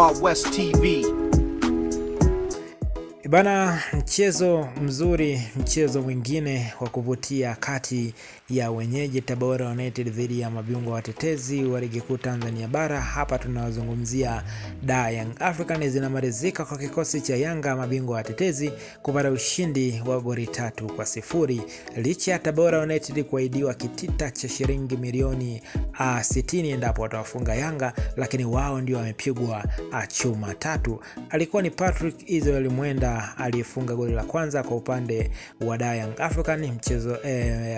Wild West TV. Bana, mchezo mzuri, mchezo mwingine wa kuvutia kati ya wenyeji Tabora United dhidi ya mabingwa watetezi wa ligi kuu Tanzania bara. Hapa tunazungumzia Young Africans. Zinamalizika kwa kikosi cha Yanga mabingwa watetezi kupata ushindi wa goli 3-0 licha ya Tabora United kuahidiwa kitita cha shilingi milioni 60 endapo watawafunga Yanga, lakini wao ndio wamepigwa chuma 3. Alikuwa ni Patrick Israel Mwenda alifunga goli la kwanza kwa upande wa Young Africans. Mchezo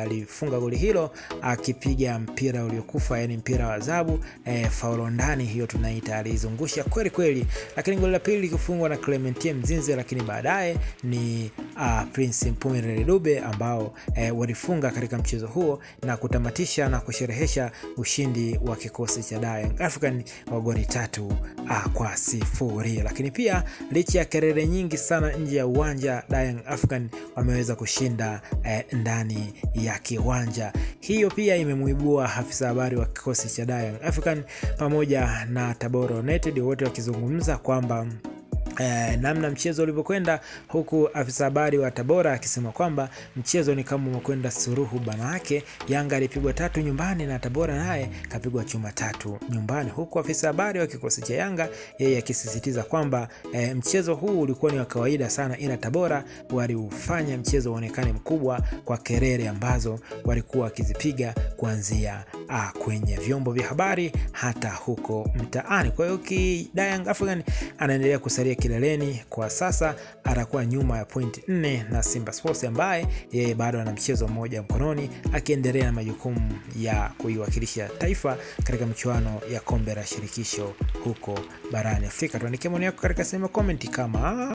alifunga goli hilo akipiga mpira uliokufa, yani mpira wa adhabu, faulo ndani, hiyo tunaita, alizungusha kweli kweli. Lakini goli la pili likifungwa na Clementie Mzinze, lakini baadaye ni Prince Mpumelelo Dube ambao walifunga katika mchezo huo na kutamatisha na kusherehesha ushindi wa kikosi cha Young Africans wa goli 3-0. Lakini pia licha ya kelele nyingi sana nje ya uwanja, Young Africans wameweza kushinda ndani ya kiwanja. Hiyo pia imemuibua afisa habari wa kikosi cha Young Africans pamoja na Tabora United, wote wakizungumza kwamba namna mchezo ulivyokwenda, huku afisa habari wa Tabora akisema kwamba mchezo ni kama umekwenda suruhu bana yake. Yanga alipigwa 3 nyumbani na Tabora naye kapigwa chuma 3 nyumbani, huku afisa habari wa kikosi cha Yanga yeye akisisitiza kwamba mchezo huu ulikuwa ni wa kawaida sana, ila Tabora waliufanya mchezo uonekane mkubwa kwa kelele ambazo walikuwa wakizipiga kuanzia kwenye vyombo vya habari hata huko mtaani. Kwa hiyo Young Africans anaendelea kusalia kileleni kwa sasa, atakuwa nyuma ya point 4 na Simba Sports ambaye yeye bado ana mchezo mmoja mkononi, akiendelea na majukumu ya kuiwakilisha taifa katika michuano ya kombe la shirikisho huko barani Afrika. Tuandikie maoni yako katika sehemu ya comment kama